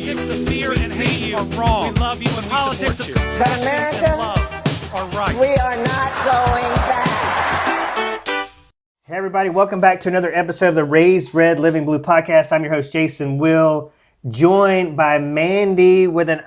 politics of fear and hate are wrong. We love you and politics of But America, and love are right. we are not going back. Hey everybody, welcome back to another episode of the Raised Red Living Blue podcast. I'm your host Jason Will, joined by Mandie with an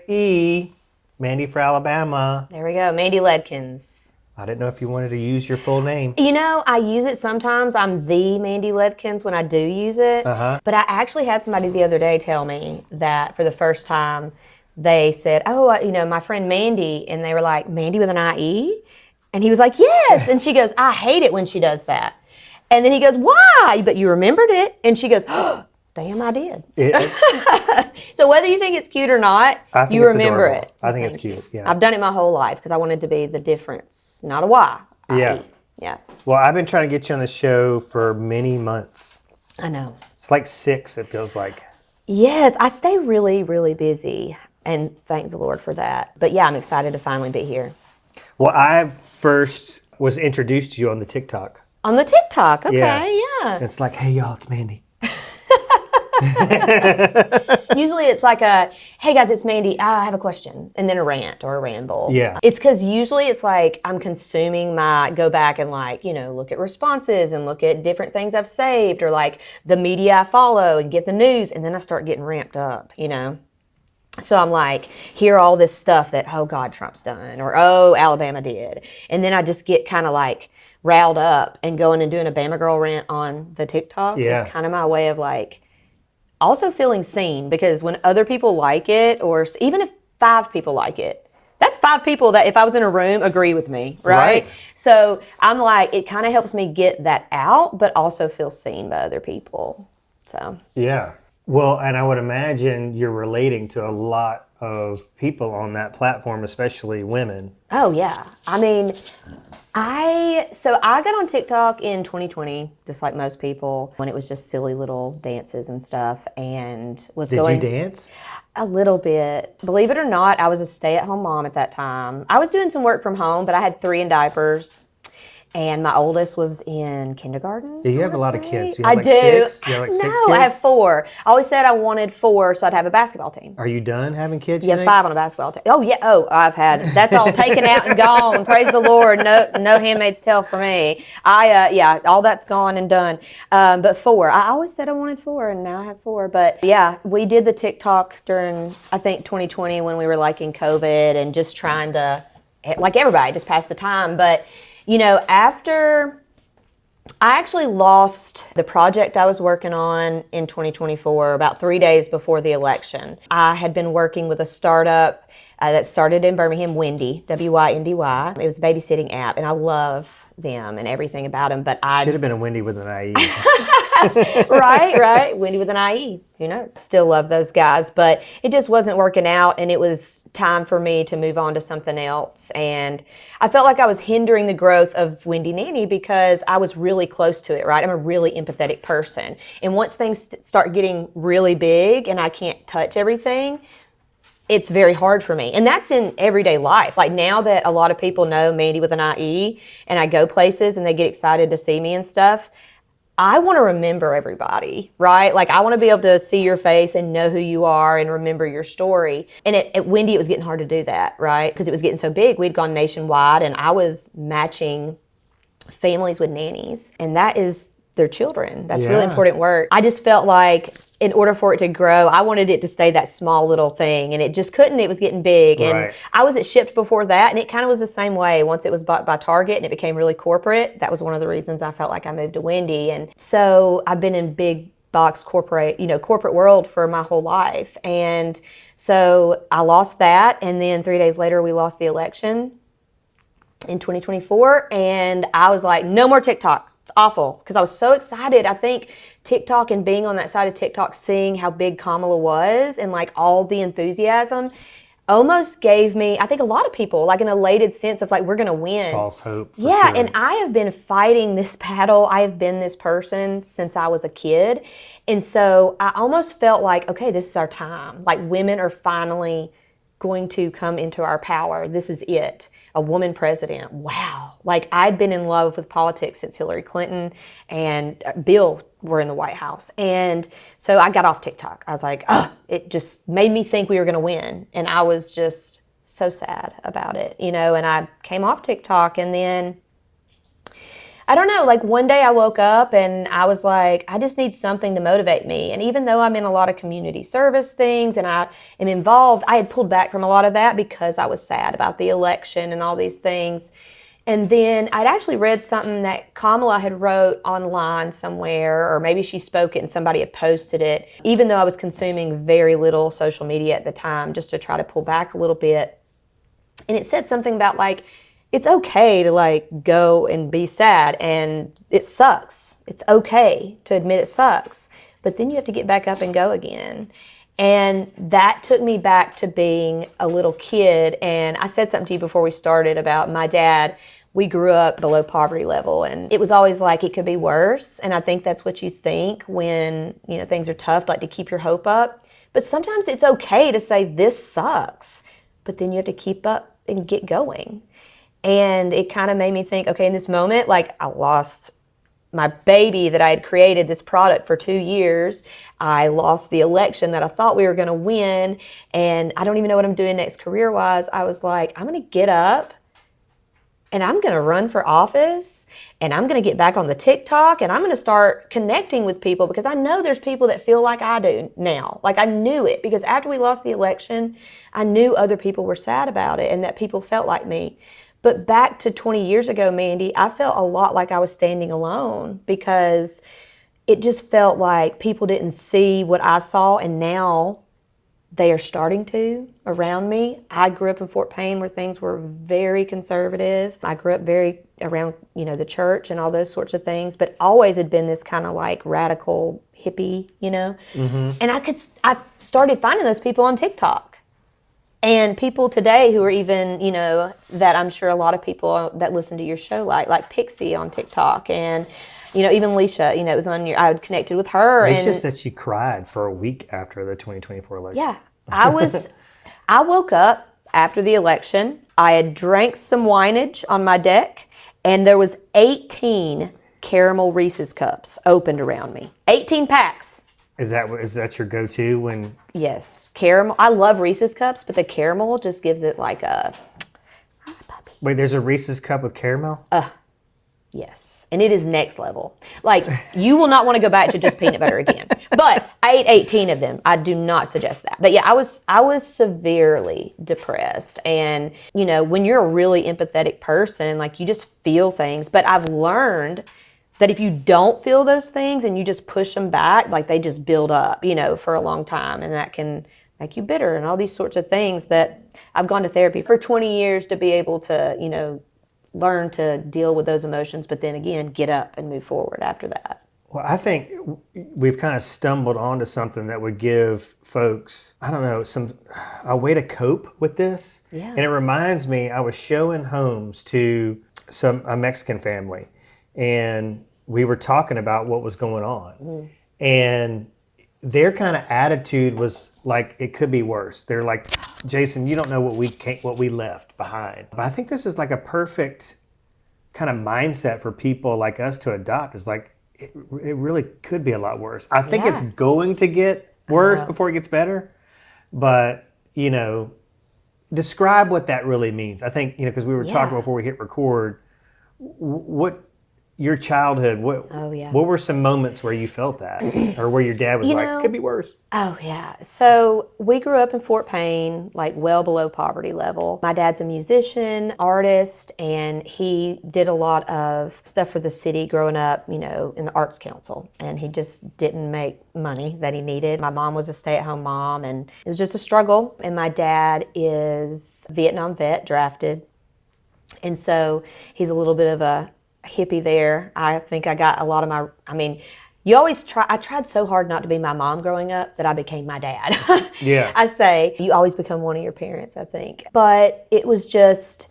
IE. Mandie for Alabama. There we go, Mandie Ledkins. I didn't know if you wanted to use your full name. You know, I use it sometimes. I'm the Mandie Ledkins when I do use it. But I actually had somebody the other day tell me that for the first time, they said, my friend Mandie, and they were like, Mandie with an IE? And he was like, yes. And she goes, I hate it when she does that. And then he goes, why? But you remembered it. And she goes, oh, damn, I did. So whether you think it's cute or not, you remember it. I think it's cute, yeah. I've done it my whole life because I wanted to be the difference, not a Y. Yeah. Yeah. Well, I've been trying to get you on the show for many months. I know. It's like 6, it feels like. Yes, I stay really, really busy, and thank the Lord for that. But yeah, I'm excited to finally be here. Well, I first was introduced to you on the TikTok. On the TikTok, okay, yeah. It's like, hey y'all, it's Mandie. Usually it's like hey guys, it's Mandie, I have a question, and then a rant or a ramble. Yeah. It's because usually it's like I'm consuming go back and look at responses and look at different things I've saved or like the media I follow and get the news, and then I start getting ramped up, So I'm like, hear all this stuff that, oh God, Trump's done, or oh, Alabama did. And then I just get kind of like riled up, and going and doing a Bama Girl rant on the TikTok is kind of my way of like also feeling seen, because when other people like it, or even if 5 people like it, that's 5 people that if I was in a room agree with me, right? So I'm like, it kind of helps me get that out, but also feel seen by other people. So yeah. Well, and I would imagine you're relating to a lot of people on that platform, especially women. Oh, yeah. I mean, I got on TikTok in 2020, just like most people, when it was just silly little dances and stuff, and Did you dance? A little bit. Believe it or not, I was a stay-at-home mom at that time. I was doing some work from home, but I had 3 in diapers. And my oldest was in kindergarten. Yeah, you have a lot of kids. You I have do. 6? You have like 6 kids? No, I have 4. I always said I wanted 4 so I'd have a basketball team. Are you done having kids? Yeah, 5 on a basketball team. Oh, yeah. Oh, I've had. That's all taken out and gone. Praise the Lord. No Handmaid's Tale for me. All that's gone and done. But 4. I always said I wanted 4, and now I have 4. But yeah, we did the TikTok during, I think, 2020 when we were like in COVID and just trying to, like everybody, just pass the time. But after I actually lost the project I was working on in 2024, about 3 days before the election. I had been working with a startup that started in Birmingham, Windy, W-Y-N-D-Y. It was a babysitting app, and I love them and everything about them. But I should have been a Windy with an IE. right. Windy with an IE. Who knows? Still love those guys, but it just wasn't working out, and it was time for me to move on to something else. And I felt like I was hindering the growth of Windy Nanny because I was really close to it, right? I'm a really empathetic person. And once things start getting really big and I can't touch everything, it's very hard for me. And that's in everyday life. Like now that a lot of people know Mandie with an IE and I go places and they get excited to see me and stuff, I want to remember everybody, right? Like I want to be able to see your face and know who you are and remember your story. And at Windy, it was getting hard to do that, right? Because it was getting so big. We'd gone nationwide, and I was matching families with nannies. And that is their children. That's really important work. I just felt like in order for it to grow, I wanted it to stay that small little thing, and it just couldn't. It was getting big. And I was at Shipt before that, and it kind of was the same way. Once it was bought by Target and it became really corporate, that was one of the reasons I felt like I moved to Windy. And so I've been in big box corporate world for my whole life. And so I lost that, and then 3 days later we lost the election in 2024, and I was like, no more TikTok. It's awful, because I was so excited. I think TikTok and being on that side of TikTok, seeing how big Kamala was and like all the enthusiasm almost gave me, I think a lot of people, like an elated sense of like, we're going to win. False hope. Yeah, sure. And I have been fighting this battle. I have been this person since I was a kid. And so I almost felt like, okay, this is our time. Like women are finally going to come into our power. This is it. A woman president. Wow. Like, I'd been in love with politics since Hillary Clinton and Bill were in the White House. And so I got off TikTok. I was like, oh, it just made me think we were going to win. And I was just so sad about it, and I came off TikTok. And then I don't know, like one day I woke up and I was like, I just need something to motivate me. And even though I'm in a lot of community service things and I am involved, I had pulled back from a lot of that because I was sad about the election and all these things. And then I'd actually read something that Kamala had wrote online somewhere, or maybe she spoke it and somebody had posted it, even though I was consuming very little social media at the time, just to try to pull back a little bit. And it said something about like, it's okay to like go and be sad and it sucks. It's okay to admit it sucks, but then you have to get back up and go again. And that took me back to being a little kid. And I said something to you before we started about my dad. We grew up below poverty level and it was always like it could be worse. And I think that's what you think when, things are tough, like to keep your hope up. But sometimes it's okay to say this sucks, but then you have to keep up and get going. And it kind of made me think, okay, in this moment, like I lost my baby that I had created this product for 2 years. I lost the election that I thought we were going to win. And I don't even know what I'm doing next career-wise. I was like, I'm going to get up and I'm going to run for office and I'm going to get back on the TikTok and I'm going to start connecting with people because I know there's people that feel like I do now. Like I knew it because after we lost the election, I knew other people were sad about it and that people felt like me. But back to 20 years ago, Mandie, I felt a lot like I was standing alone because it just felt like people didn't see what I saw, and now they are starting to around me. I grew up in Fort Payne where things were very conservative. I grew up very around, the church and all those sorts of things, but always had been this kind of like radical hippie, Mm-hmm. And I started finding those people on TikTok. And people today who are even, that I'm sure a lot of people that listen to your show like Pixie on TikTok and, even Leisha, it was on I had connected with her. Leisha said she cried for a week after the 2024 election. Yeah. I woke up after the election. I had drank some wineage on my deck and there was 18 caramel Reese's cups opened around me. 18 packs. Is that your go-to when? Yes, caramel. I love Reese's cups, but the caramel just gives it like a puppy. Wait, there's a Reese's cup with caramel? Yes, and it is next level. Like you will not want to go back to just peanut butter again. But I ate 18 of them. I do not suggest that. But yeah, I was severely depressed, and when you're a really empathetic person, like you just feel things. But I've learned that if you don't feel those things and you just push them back, like they just build up, for a long time. And that can make you bitter and all these sorts of things that I've gone to therapy for 20 years to be able to, learn to deal with those emotions. But then again, get up and move forward after that. Well, I think we've kind of stumbled onto something that would give folks, I don't know, a way to cope with this. Yeah. And it reminds me, I was showing homes to a Mexican family and we were talking about what was going on. Mm. And their kind of attitude was like, it could be worse. They're like, Jason, you don't know what we left behind. But I think this is like a perfect kind of mindset for people like us to adopt. Is like, it really could be a lot worse. I think it's going to get worse before it gets better. But, describe what that really means. I think, because we were talking before we hit record, what your childhood, what were some moments where you felt that? Or where your dad was like, could be worse? Oh, yeah. So we grew up in Fort Payne, like well below poverty level. My dad's a musician, artist, and he did a lot of stuff for the city growing up, in the Arts Council. And he just didn't make money that he needed. My mom was a stay-at-home mom, and it was just a struggle. And my dad is Vietnam vet, drafted. And so he's a little bit of a hippie there. I think I got a lot of I tried so hard not to be my mom growing up that I became my dad. Yeah. I say, you always become one of your parents, I think. But it was just,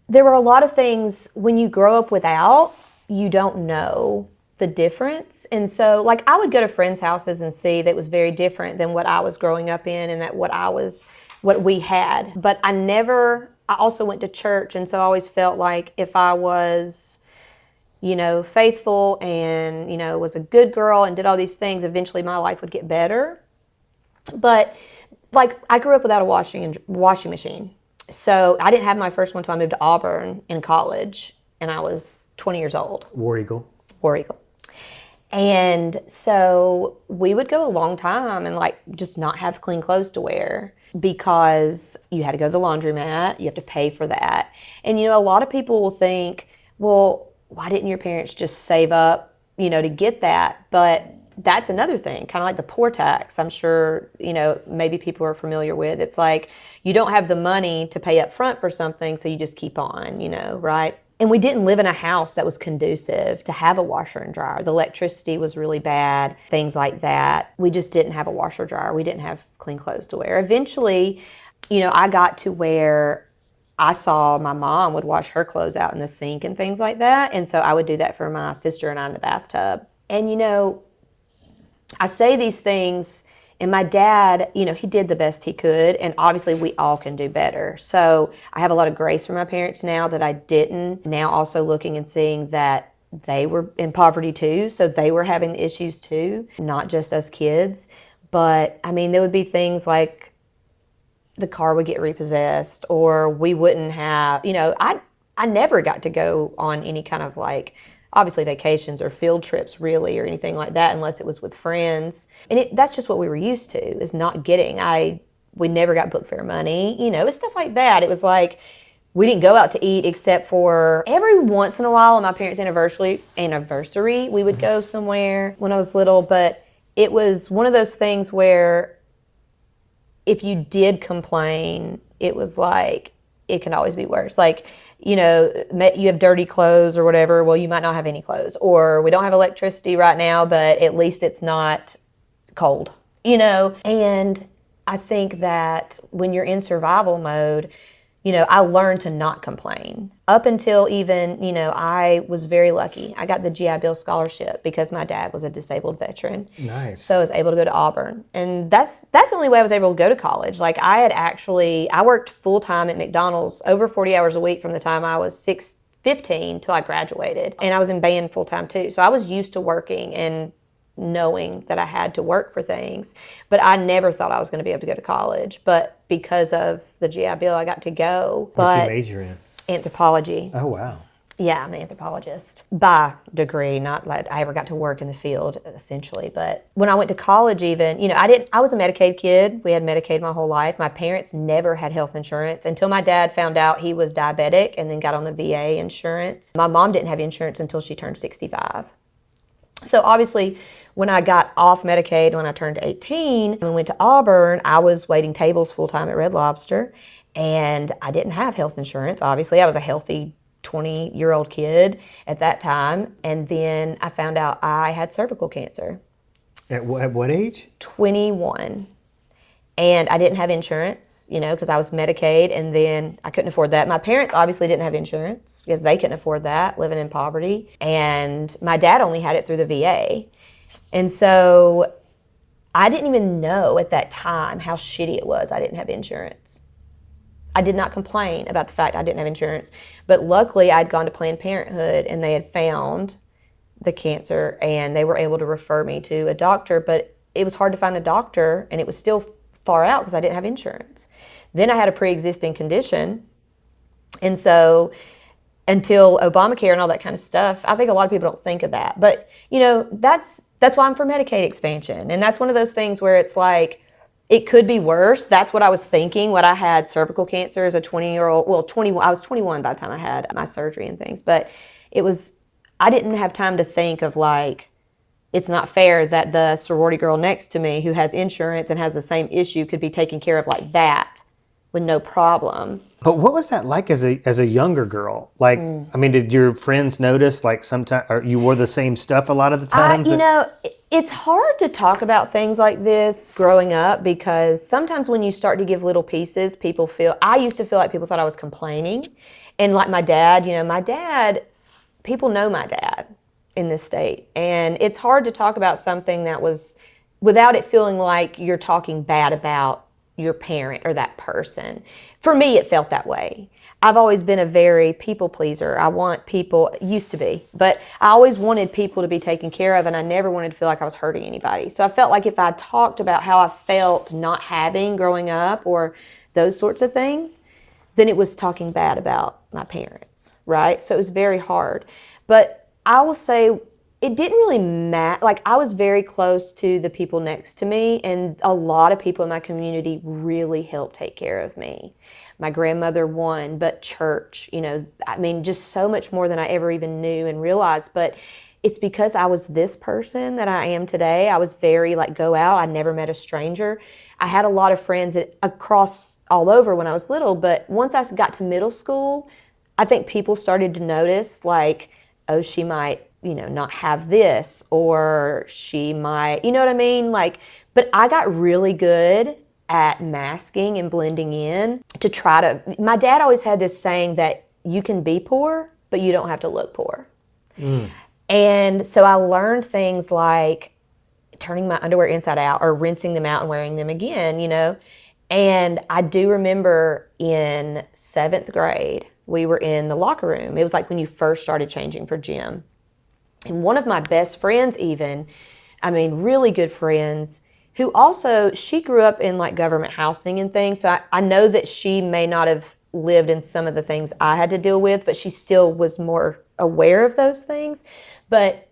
there were a lot of things when you grow up without, you don't know the difference. And so like I would go to friends' houses and see that it was very different than what I was growing up in and that what we had. But I also went to church, and so I always felt like if I was, faithful and, was a good girl and did all these things, eventually my life would get better. But like I grew up without a washing machine. So I didn't have my first one until I moved to Auburn in college, and I was 20 years old. War Eagle. And so we would go a long time and like just not have clean clothes to wear because you had to go to the laundromat, you have to pay for that. And a lot of people will think, well, why didn't your parents just save up, to get that? But that's another thing, kind of like the poor tax. I'm sure, maybe people are familiar with. It's like you don't have the money to pay up front for something, so you just keep on, right? And we didn't live in a house that was conducive to have a washer and dryer. The electricity was really bad, things like that. We just didn't have a washer dryer. We didn't have clean clothes to wear. Eventually, I got to where I saw my mom would wash her clothes out in the sink and things like that. And so I would do that for my sister and I in the bathtub. And, I say these things, and my dad, he did the best he could, and obviously we all can do better. So I have a lot of grace for my parents now that I didn't. Now also looking and seeing that they were in poverty too, so they were having the issues too, not just us kids. But I mean, there would be things like the car would get repossessed, or we wouldn't have, I never got to go on any kind of like, obviously vacations or field trips really or anything like that unless it was with friends. And that's just what we were used to, is not getting. We never got book fare money, it's stuff like that. It was like we didn't go out to eat except for every once in a while on my parents' anniversary, we would go somewhere when I was little. But it was one of those things where if you did complain, it was like it can always be worse. Like, you have dirty clothes or whatever, well, you might not have any clothes. Or we don't have electricity right now, but at least it's not cold, And I think that when you're in survival mode, I learned to not complain. Up until even, I was very lucky. I got the GI Bill scholarship because my dad was a disabled veteran. Nice. So I was able to go to Auburn. And that's the only way I was able to go to college. Like I worked full time at McDonald's over 40 hours a week from the time I was 15 till I graduated. And I was in band full time too. So I was used to working and knowing that I had to work for things. But I never thought I was going to be able to go to college. But because of the GI Bill, I got to go. What'd you major in? Anthropology. Oh, wow. Yeah, I'm an anthropologist by degree, not like I ever got to work in the field essentially. But when I went to college even, I was a Medicaid kid. We had Medicaid my whole life. My parents never had health insurance until my dad found out he was diabetic and then got on the VA insurance. My mom didn't have insurance until she turned 65. So obviously, when I got off Medicaid, when I turned 18 and went to Auburn, I was waiting tables full-time at Red Lobster, and I didn't have health insurance. Obviously, I was a healthy 20-year-old kid at that time, and then I found out I had cervical cancer. At what age? 21. And I didn't have insurance, because I was Medicaid, and then I couldn't afford that. My parents obviously didn't have insurance because they couldn't afford that, living in poverty. And my dad only had it through the VA. And so I didn't even know at that time how shitty it was I didn't have insurance. I did not complain about the fact I didn't have insurance. But luckily, I'd gone to Planned Parenthood, and they had found the cancer, and they were able to refer me to a doctor. But it was hard to find a doctor, and it was still far out because I didn't have insurance. Then I had a pre-existing condition. And so until Obamacare and all that kind of stuff, I think a lot of people don't think of that. But, that's why I'm for Medicaid expansion. And that's one of those things where it's like, it could be worse. That's what I was thinking when I had cervical cancer as a 20-year-old. Well, 21. I was 21 by the time I had my surgery and things. But I didn't have time to think of like, it's not fair that the sorority girl next to me who has insurance and has the same issue could be taken care of like that with no problem. But what was that like as a younger girl? Like, I mean, did your friends notice like sometimes, or you wore the same stuff a lot of the times? It's hard to talk about things like this growing up because sometimes when you start to give little pieces, I used to feel like people thought I was complaining. And like my dad, people know my dad. in this state. And it's hard to talk about something that was without it feeling like you're talking bad about your parent or that person. For me, it felt that way. I've always been a very people pleaser. I want people, used to be, but I always wanted people to be taken care of, and I never wanted to feel like I was hurting anybody. So I felt like if I talked about how I felt not having growing up or those sorts of things, then it was talking bad about my parents, right? So it was very hard. But I will say it didn't really matter. Like, I was very close to the people next to me, and a lot of people in my community really helped take care of me. My grandmother won, but church, I mean, just so much more than I ever even knew and realized. But it's because I was this person that I am today. I was very go out. I never met a stranger. I had a lot of friends that across all over when I was little, but once I got to middle school, I think people started to notice oh, she might, not have this, or she might, you know what I mean? But I got really good at masking and blending in to try to, my dad always had this saying that you can be poor, but you don't have to look poor. And so I learned things like turning my underwear inside out or rinsing them out and wearing them again, And I do remember in 7th grade, we were in the locker room. It was like when you first started changing for gym. And one of my best friends really good friends, who also, she grew up in government housing and things. So I know that she may not have lived in some of the things I had to deal with, but she still was more aware of those things. But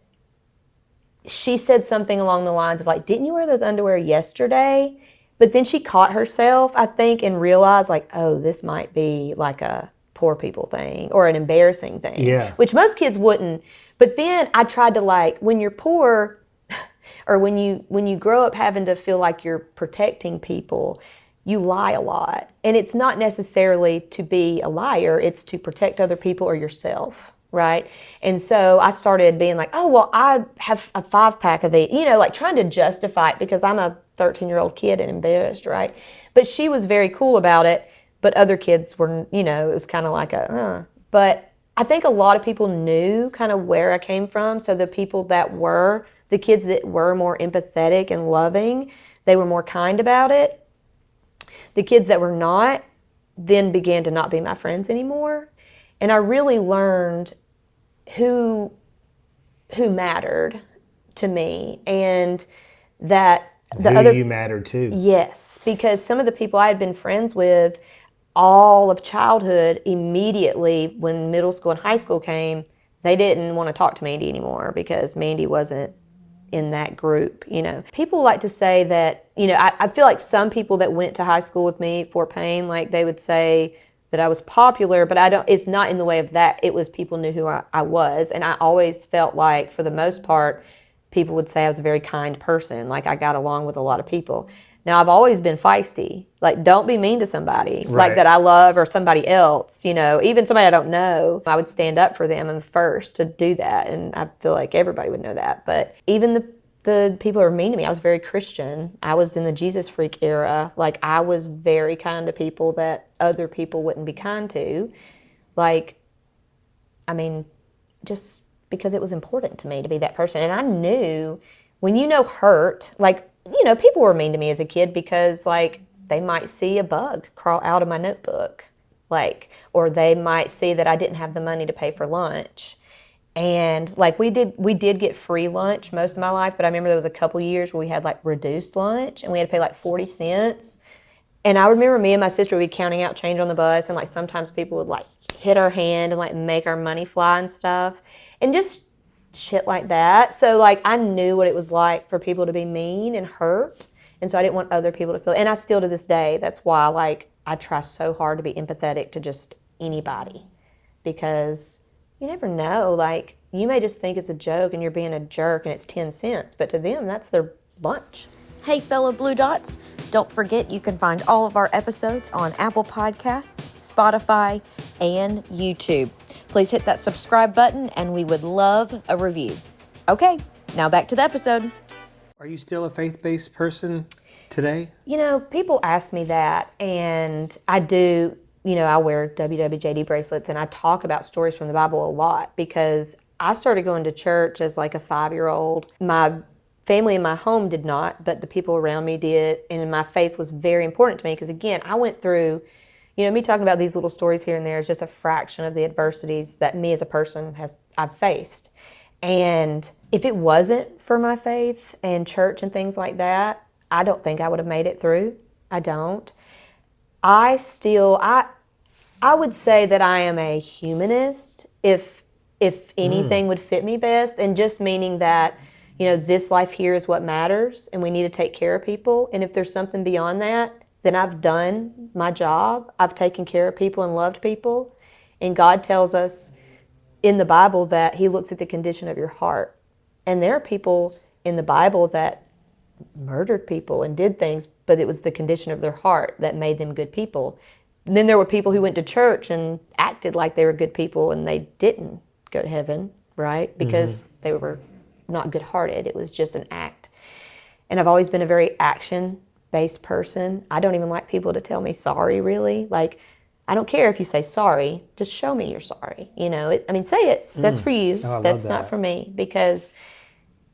she said something along the lines of didn't you wear those underwear yesterday? But then she caught herself, I think, and realized oh, this might be a poor people thing or an embarrassing thing. Yeah. Which most kids wouldn't. But then I tried to when you're poor, or when you grow up having to feel like you're protecting people, you lie a lot. And it's not necessarily to be a liar, it's to protect other people or yourself, right? And so I started being oh, well, I have a 5-pack of these, trying to justify it because I'm a 13-year-old kid and embarrassed, right? But she was very cool about it, but other kids were, it was kind of But I think a lot of people knew kind of where I came from. So the kids that were more empathetic and loving, they were more kind about it. The kids that were not then began to not be my friends anymore. And I really learned who mattered to me, and that you mattered too. Yes, because some of the people I had been friends with all of childhood, immediately when middle school and high school came, they didn't want to talk to Mandie anymore because Mandie wasn't in that group, People like to say that, I feel like some people that went to high school with me at Fort Payne, they would say that I was popular, but it's not in the way of that. It was people knew who I was. And I always felt like, for the most part, people would say I was a very kind person. I got along with a lot of people. Now, I've always been feisty. Don't be mean to somebody, right, that I love, or somebody else, even somebody I don't know. I would stand up for them and first to do that, and I feel like everybody would know that. But even the people who were mean to me, I was very Christian. I was in the Jesus freak era. I was very kind to people that other people wouldn't be kind to. Just because it was important to me to be that person. And I knew when hurt, people were mean to me as a kid because, they might see a bug crawl out of my notebook, or they might see that I didn't have the money to pay for lunch. And, we did get free lunch most of my life, but I remember there was a couple years where we had, reduced lunch, and we had to pay, 40 cents. And I remember me and my sister would be counting out change on the bus, and, sometimes people would, hit our hand and, make our money fly and stuff. And just shit like that. So, I knew what it was like for people to be mean and hurt. And so I didn't want other people to feel, and I still to this day, that's why, I try so hard to be empathetic to just anybody. Because you never know, you may just think it's a joke and you're being a jerk and it's 10 cents, but to them, that's their lunch. Hey, fellow Blue Dots, don't forget you can find all of our episodes on Apple Podcasts, Spotify, and YouTube. Please hit that subscribe button, and we would love a review. Okay, now back to the episode. Are you still a faith-based person today? People ask me that, and I do. I wear WWJD bracelets, and I talk about stories from the Bible a lot because I started going to church as like a 5-year-old. My family in my home did not, but the people around me did. And my faith was very important to me because, again, I went through, me talking about these little stories here and there is just a fraction of the adversities that me as a person I've faced. And if it wasn't for my faith and church and things like that, I don't think I would have made it through. I don't. I would say that I am a humanist if anything would fit me best, and just meaning that, this life here is what matters and we need to take care of people. And if there's something beyond that, then I've done my job. I've taken care of people and loved people. And God tells us in the Bible that he looks at the condition of your heart. And there are people in the Bible that murdered people and did things, but it was the condition of their heart that made them good people. And then there were people who went to church and acted like they were good people and they didn't go to heaven, right? Because they were not good-hearted. It was just an act. And I've always been a very action-based person. I don't even like people to tell me sorry, really. Like, I don't care if you say sorry, just show me you're sorry. Say it. That's for you. That's not for me. Because,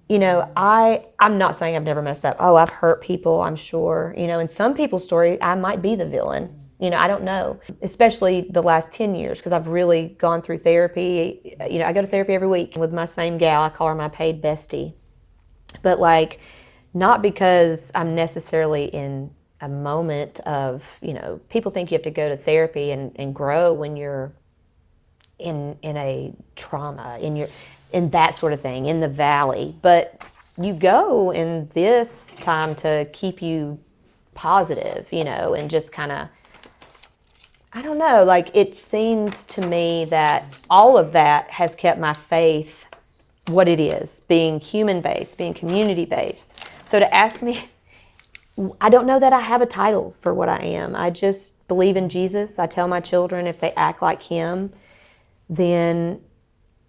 I'm not saying I've never messed up. Oh, I've hurt people, I'm sure. In some people's story, I might be the villain. I don't know, especially the last 10 years, because I've really gone through therapy. I go to therapy every week with my same gal. I call her my paid bestie. But, not because I'm necessarily in a moment of, people think you have to go to therapy and grow when you're in a trauma, in that sort of thing, in the valley. But you go in this time to keep you positive, and just kind of, I don't know, it seems to me that all of that has kept my faith what it is, being human-based, being community-based. So to ask me, I don't know that I have a title for what I am. I just believe in Jesus. I tell my children if they act like him, then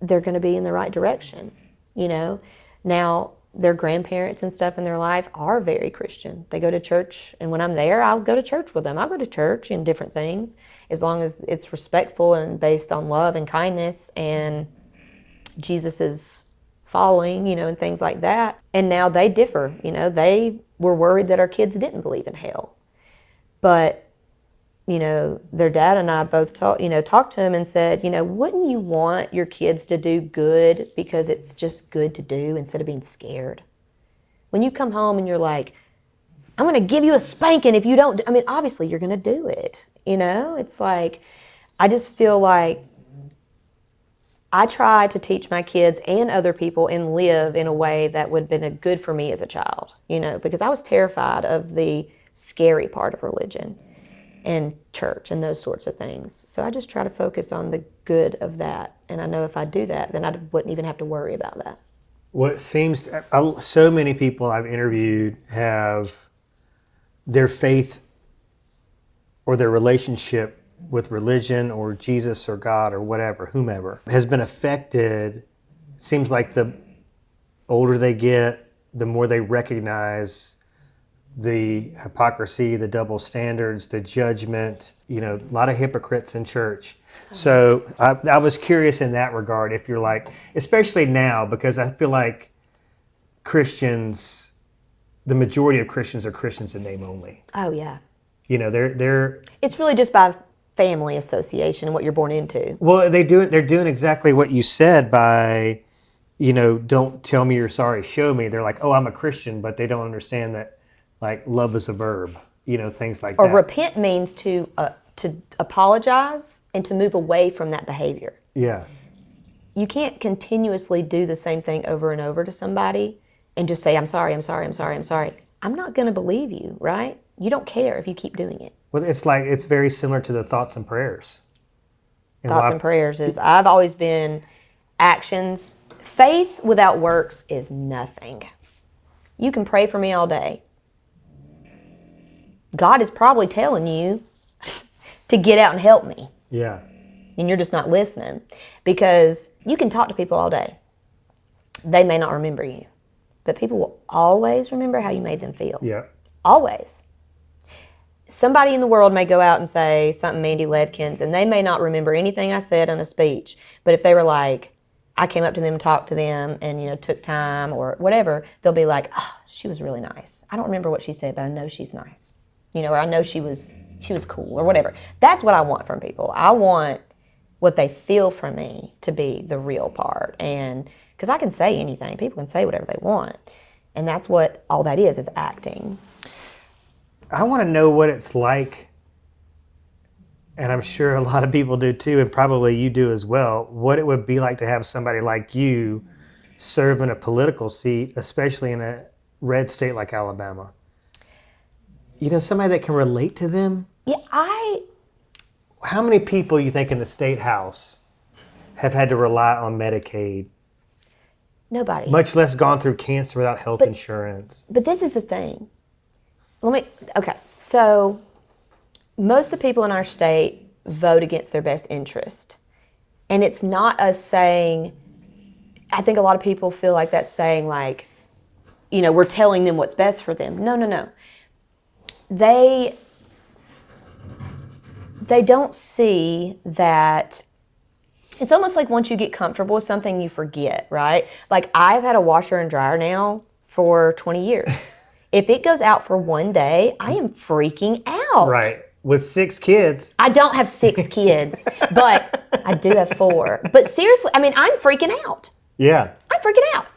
they're going to be in the right direction, Now, their grandparents and stuff in their life are very Christian. They go to church, and when I'm there, I'll go to church with them. I'll go to church and different things, as long as it's respectful and based on love and kindness and Jesus' following, and things like that. And now they differ, they were worried that our kids didn't believe in hell. But, their dad and I both talked to him and said, wouldn't you want your kids to do good because it's just good to do instead of being scared? When you come home and you're like, I'm going to give you a spanking if you don't, obviously you're going to do it. It's like, I just feel like I try to teach my kids and other people and live in a way that would have been good for me as a child, because I was terrified of the scary part of religion and church and those sorts of things. So I just try to focus on the good of that. And I know if I do that, then I wouldn't even have to worry about that. What seems, so many people I've interviewed have their faith or their relationship with religion or Jesus or God or whatever, whomever, has been affected. Seems like the older they get, the more they recognize the hypocrisy, the double standards, the judgment, a lot of hypocrites in church. So I was curious in that regard, if you're like, especially now, because I feel like Christians, the majority of Christians are Christians in name only. Oh, yeah. They're It's really just by family association and what you're born into. Well, they're doing exactly what you said by, don't tell me you're sorry, show me. They're like, oh, I'm a Christian, but they don't understand that, like, love is a verb, things like that. Or repent means to apologize and to move away from that behavior. Yeah. You can't continuously do the same thing over and over to somebody and just say, I'm sorry, I'm sorry, I'm sorry, I'm sorry. I'm not going to believe you, right? You don't care if you keep doing it. Well, it's very similar to the thoughts and prayers. Thoughts and prayers is, I've always been actions. Faith without works is nothing. You can pray for me all day. God is probably telling you to get out and help me. Yeah. And you're just not listening. Because you can talk to people all day. They may not remember you. But people will always remember how you made them feel. Yeah. Always. Somebody in the world may go out and say something Mandie Ledkins, and they may not remember anything I said in a speech. But if they were like, I came up to them and talked to them and, took time or whatever, they'll be like, oh, she was really nice. I don't remember what she said, but I know she's nice. Or I know she was cool or whatever. That's what I want from people. I want what they feel from me to be the real part. And because I can say anything. People can say whatever they want. And that's what all that is acting. I want to know what it's like, and I'm sure a lot of people do too, and probably you do as well, what it would be like to have somebody like you serve in a political seat, especially in a red state like Alabama. Somebody that can relate to them. Yeah, How many people you think in the state house have had to rely on Medicaid? Nobody. Much less gone through cancer without health insurance. But this is the thing. Okay, so most of the people in our state vote against their best interest. And it's not us saying, I think a lot of people feel like that's saying like, we're telling them what's best for them. No. They don't see that. It's almost like once you get comfortable with something, you forget, right? Like I've had a washer and dryer now for 20 years. If it goes out for one day, I am freaking out. Right. With 6 kids. I don't have 6 kids, but I do have 4. But seriously, I'm freaking out. Yeah. I'm freaking out.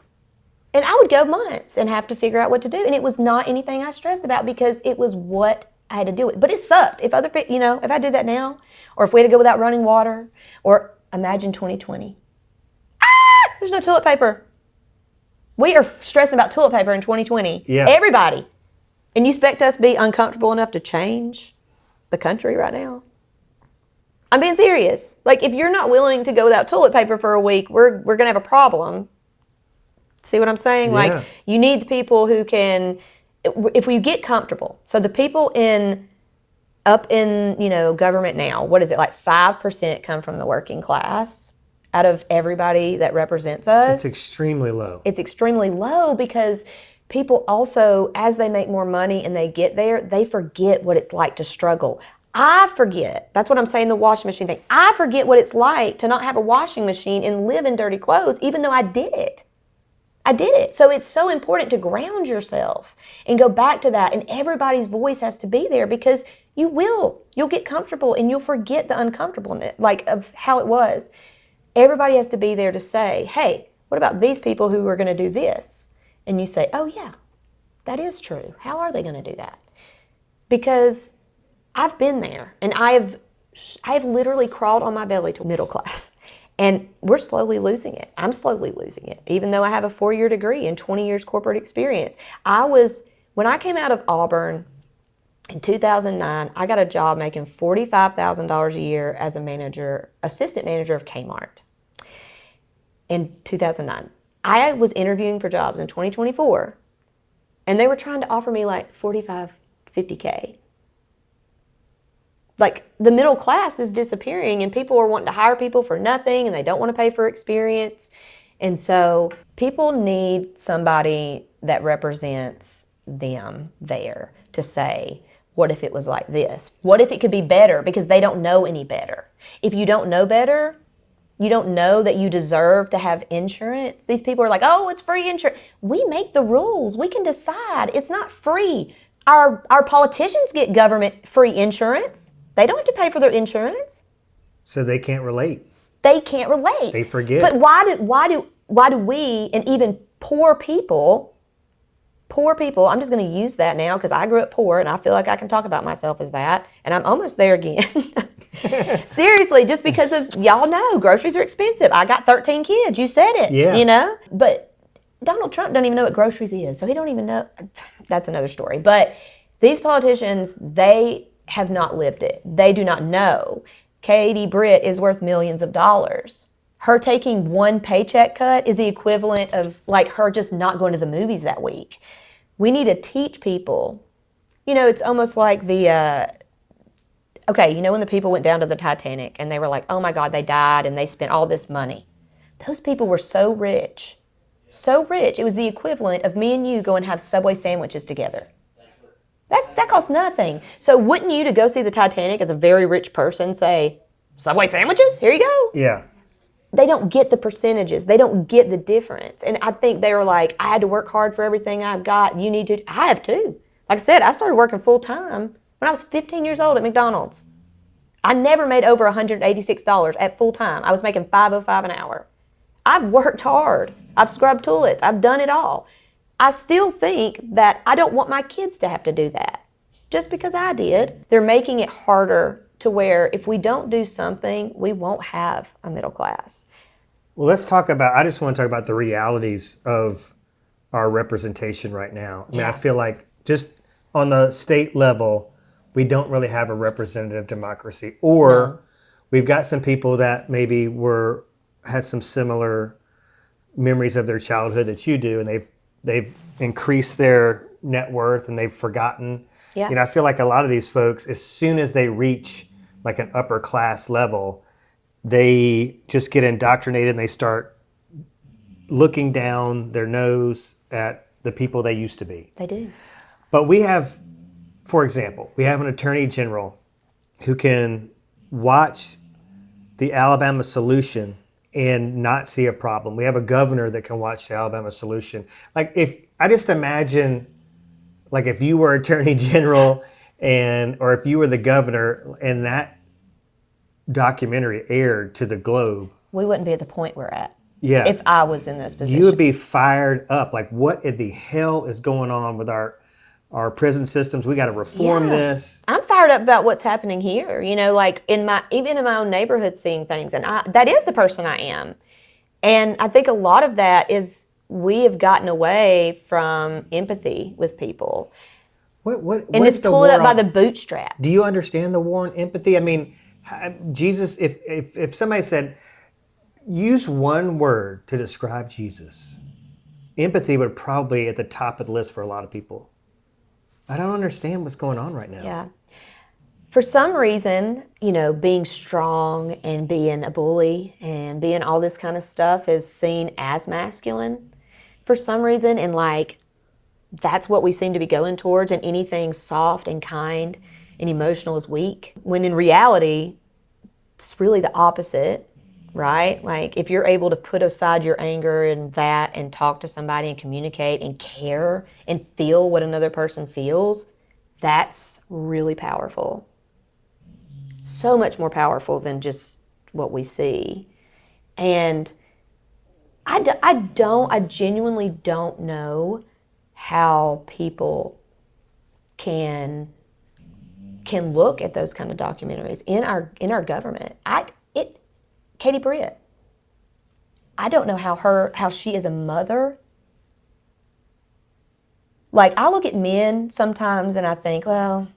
And I would go months and have to figure out what to do. And it was not anything I stressed about because it was what I had to deal with. But it sucked. If other people, if I do that now, or if we had to go without running water, or imagine 2020. There's no toilet paper. We are stressing about toilet paper in 2020. Yeah. Everybody. And you expect us to be uncomfortable enough to change the country right now? I'm being serious. Like, if you're not willing to go without toilet paper for a week, we're going to have a problem. See what I'm saying? Yeah. Like, you need the people who can, if we get comfortable. So the people up in government now, what is it, like 5% come from the working class out of everybody that represents us? It's extremely low. It's extremely low because people also, as they make more money and they get there, they forget what it's like to struggle. I forget. That's what I'm saying, the washing machine thing. I forget what it's like to not have a washing machine and live in dirty clothes, even though I did it. So it's so important to ground yourself and go back to that. And everybody's voice has to be there because you'll get comfortable and you'll forget the uncomfortableness, like of how it was. Everybody has to be there to say, hey, what about these people who are going to do this? And you say, oh yeah, that is true. How are they going to do that? Because I've been there and I have literally crawled on my belly to middle class. And we're slowly losing it. I'm slowly losing it, even though I have a 4-year degree and 20 years corporate experience. When I came out of Auburn in 2009, I got a job making $45,000 a year as assistant manager of Kmart in 2009. I was interviewing for jobs in 2024, and they were trying to offer me like $45,000, $50,000. Like, the middle class is disappearing and people are wanting to hire people for nothing and they don't want to pay for experience. And so people need somebody that represents them there to say, what if it was like this? What if it could be better? Because they don't know any better. If you don't know better, you don't know that you deserve to have insurance. These people are like, oh, it's free insurance. We make the rules. We can decide. It's not free. Our politicians get government free insurance. They don't have to pay for their insurance. So they can't relate. They can't relate. They forget. But why do we, and even poor people, I'm just going to use that now because I grew up poor and I feel like I can talk about myself as that, and I'm almost there again. Seriously, just because of, y'all know, groceries are expensive. I got 13 kids. You said it. Yeah. But Donald Trump doesn't even know what groceries is, so he don't even know. That's another story. But these politicians, they have not lived it. They do not know. Katie Britt is worth millions of dollars. Her taking one paycheck cut is the equivalent of like her just not going to the movies that week. We need to teach people. It's almost like the, when the people went down to the Titanic and they were like, oh my God, they died and they spent all this money. Those people were so rich. So rich. It was the equivalent of me and you going to have Subway sandwiches together. That costs nothing. So wouldn't you, to go see the Titanic as a very rich person, say, Subway sandwiches? Here you go. Yeah. they don't get the percentages. They don't get the difference. And I think they were like, I had to work hard for everything I've got. You need to. I have too. Like I said, I started working full time when I was 15 years old at McDonald's. I never made over $186 at full time. I was making $5.05 an hour. I've worked hard. I've scrubbed toilets. I've done it all. I still think that I don't want my kids to have to do that just because I did. They're making it harder to where if we don't do something, we won't have a middle class. Well, I just want to talk about the realities of our representation right now. I mean, I feel like just on the state level, we don't really have a representative democracy. Or we've got some people that maybe had some similar memories of their childhood that you do, and they've increased their net worth and they've forgotten. Yeah. I feel like a lot of these folks, as soon as they reach like an upper class level, they just get indoctrinated and they start looking down their nose at the people they used to be. They do. But we have, for example, an attorney general who can watch the Alabama solution and not see a problem. We have a governor that can watch the Alabama solution. Like I just imagine, like if you were attorney general or if you were the governor and that documentary aired to the globe, we wouldn't be at the point we're at. Yeah. If I was in this position. You would be fired up. Like, what in the hell is going on with our prison systems? We got to reform this. I'm fired up about what's happening here. Like even in my own neighborhood, seeing things, and that is the person I am. And I think a lot of that is we have gotten away from empathy with people. What and it's pulled up by the bootstraps. Do you understand the war on empathy? I mean, Jesus, if somebody said, use one word to describe Jesus, empathy would probably be at the top of the list for a lot of people. I don't understand what's going on right now. Yeah. For some reason, being strong and being a bully and being all this kind of stuff is seen as masculine for some reason. And that's what we seem to be going towards. And anything soft and kind and emotional is weak. When in reality, it's really the opposite, right? Like if you're able to put aside your anger and talk to somebody and communicate and care and feel what another person feels, that's really powerful. So much more powerful than just what we see. And I genuinely don't know how people can look at those kind of documentaries in our government. Katie Britt, I don't know how she is a mother. Like I look at men sometimes and I think, well,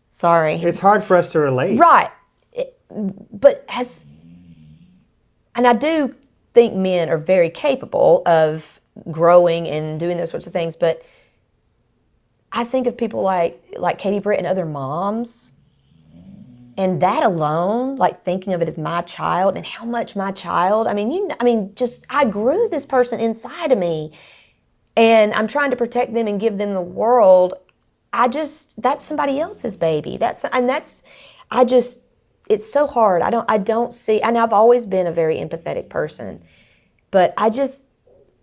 sorry. It's hard for us to relate. Right. And I do think men are very capable of growing and doing those sorts of things, but I think of people like Katie Britt and other moms, and that alone, like thinking of it as my child and how much my child, I grew this person inside of me and I'm trying to protect them and give them the world. That's somebody else's baby. It's so hard. I don't see, and I've always been a very empathetic person, but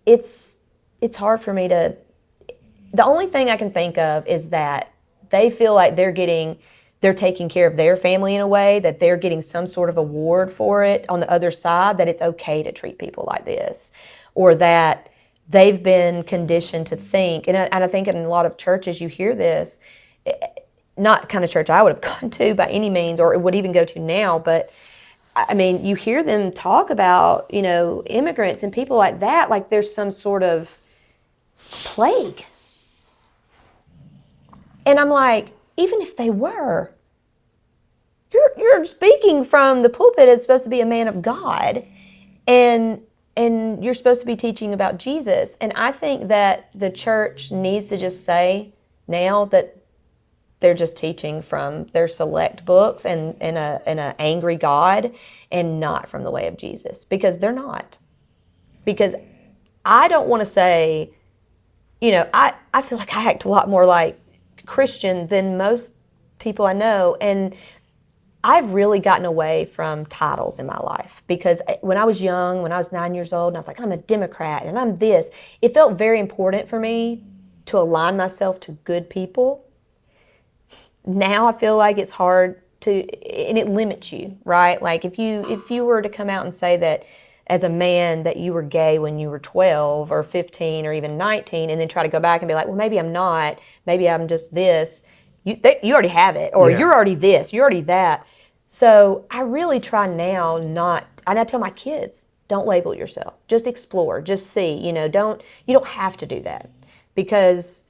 it's hard for me to, the only thing I can think of is that they feel like they're taking care of their family in a way, that they're getting some sort of award for it on the other side, that it's okay to treat people like this, or that they've been conditioned to think, and I think in a lot of churches you hear this, not the kind of church I would have gone to by any means, or would even go to now, but you hear them talk about, immigrants and people like that, like there's some sort of plague. And I'm like, even if they were, you're speaking from the pulpit as supposed to be a man of God, and you're supposed to be teaching about Jesus. And I think that the church needs to just say now that they're just teaching from their select books and an angry God, and not from the way of Jesus, because they're not. Because I don't want to say, I feel like I act a lot more like Christian than most people I know, and I've really gotten away from titles in my life because when I was young, when I was 9 years old, and I was like, I'm a Democrat and I'm this, it felt very important for me to align myself to good people. Now I feel like it's hard to, and it limits you, right? Like if you were to come out and say that as a man that you were gay when you were 12 or 15 or even 19, and then try to go back and be like, well, maybe I'm not, maybe I'm just this. You already have it, or you're already this, you're already that. So I really try now not, and I tell my kids, don't label yourself. Just explore, just see. You don't have to do that, because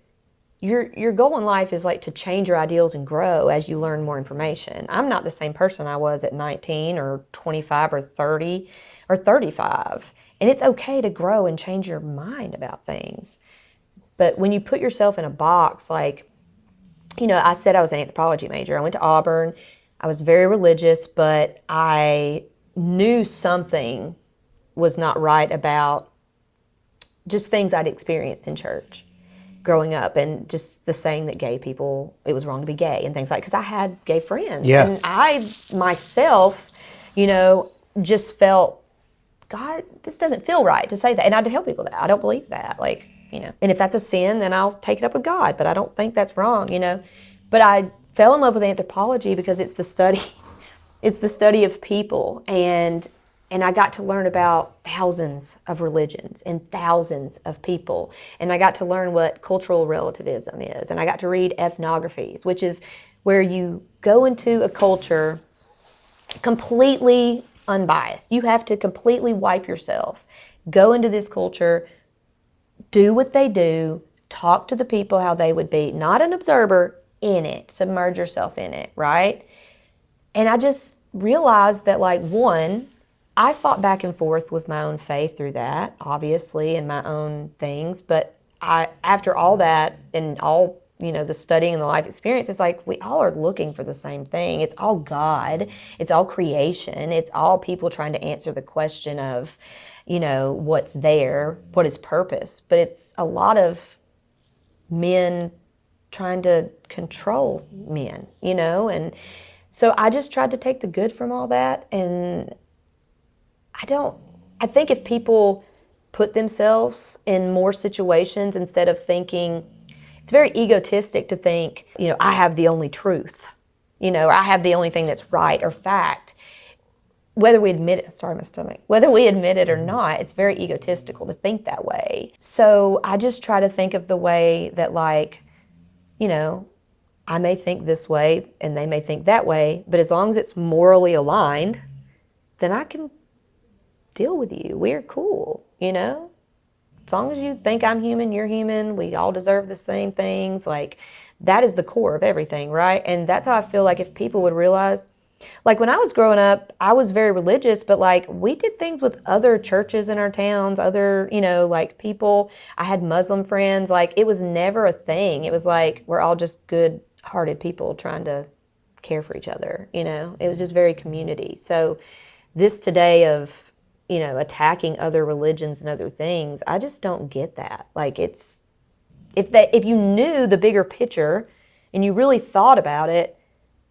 your goal in life is like to change your ideals and grow as you learn more information. I'm not the same person I was at 19 or 25 or 30 or 35, and it's okay to grow and change your mind about things. But when you put yourself in a box, like, I said I was an anthropology major. I went to Auburn. I was very religious, but I knew something was not right about just things I'd experienced in church growing up, and just the saying that gay people, it was wrong to be gay and things like, because I had gay friends. Yeah. And I myself, just felt, God, this doesn't feel right to say that. And I had to tell people that. I don't believe that. Like, and if that's a sin, then I'll take it up with God, but I don't think that's wrong, But I fell in love with anthropology because it's the study of people, and I got to learn about thousands of religions and thousands of people, and I got to learn what cultural relativism is, and I got to read ethnographies, which is where you go into a culture completely unbiased. You have to completely wipe yourself, go into this culture, do what they do, talk to the people how they would be, not an observer, in it, submerge yourself in it, right? And I just realized that, like, one, I fought back and forth with my own faith through that, obviously, and my own things, but after all that and all, the studying and the life experience, it's like we all are looking for the same thing. It's all God, it's all creation, it's all people trying to answer the question of, what's there, what is purpose, but it's a lot of men trying to control men, and so I just tried to take the good from all that. And I think if people put themselves in more situations instead of thinking, it's very egotistic to think, I have the only truth, I have the only thing that's right or fact. Whether we admit it, sorry, my stomach, whether we admit it or not, it's very egotistical to think that way. So I just try to think of the way that, like, I may think this way and they may think that way, but as long as it's morally aligned, then I can deal with you. We're cool, As long as you think I'm human, you're human, we all deserve the same things. Like, that is the core of everything, right? And that's how I feel like if people would realize, like, when I was growing up, I was very religious, but, like, we did things with other churches in our towns, other, like, people. I had Muslim friends. Like, it was never a thing. It was like we're all just good-hearted people trying to care for each other, It was just very community. So this today of, attacking other religions and other things, I just don't get that. Like, it's, if you knew the bigger picture and you really thought about it,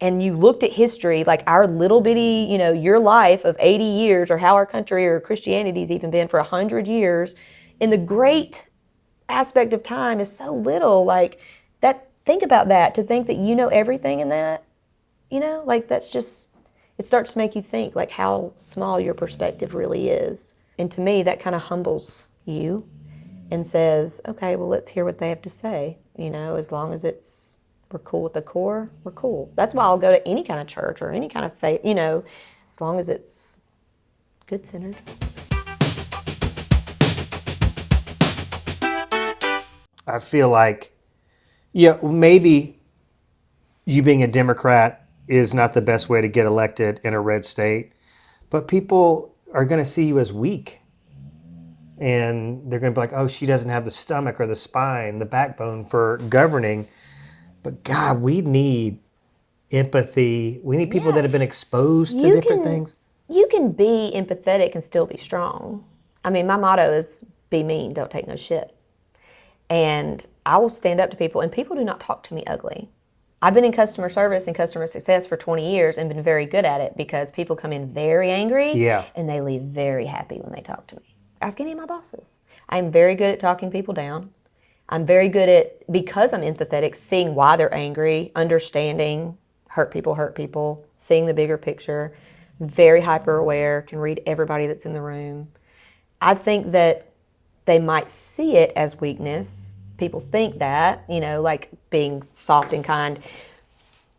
and you looked at history, like our little bitty, your life of 80 years, or how our country or Christianity's even been for 100 years, and the great aspect of time is so little. Like, that, think about that, to think that everything in that, like, that's just, it starts to make you think, like, how small your perspective really is. And to me, that kind of humbles you and says, okay, well, let's hear what they have to say, as long as we're cool with the core, we're cool. That's why I'll go to any kind of church or any kind of faith, as long as it's good-centered. I feel like, maybe you being a Democrat is not the best way to get elected in a red state, but people are going to see you as weak. And they're going to be like, oh, she doesn't have the stomach or the spine, the backbone for governing. But God, we need empathy. We need people that have been exposed to different things. You can be empathetic and still be strong. I mean, my motto is be mean, don't take no shit. And I will stand up to people, and people do not talk to me ugly. I've been in customer service and customer success for 20 years and been very good at it because people come in very angry and they leave very happy when they talk to me. Ask any of my bosses. I'm very good at talking people down. I'm very good at, because I'm empathetic, seeing why they're angry, understanding hurt people, seeing the bigger picture, very hyper aware, can read everybody that's in the room. I think that they might see it as weakness. People think that, like being soft and kind.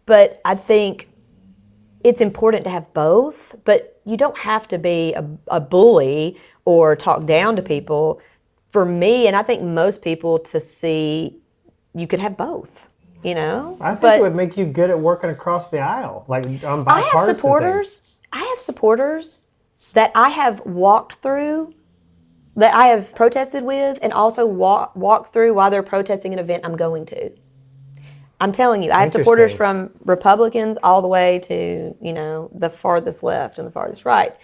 But I think it's important to have both, but you don't have to be a bully or talk down to people. For me, and I think most people, to see you could have both, I think it would make you good at working across the aisle, like on bipartisan things. I have supporters that I have walked through, that I have protested with, and also walked through while they're protesting an event I'm going to. I'm telling you, I have supporters from Republicans all the way to, the farthest left and the farthest right.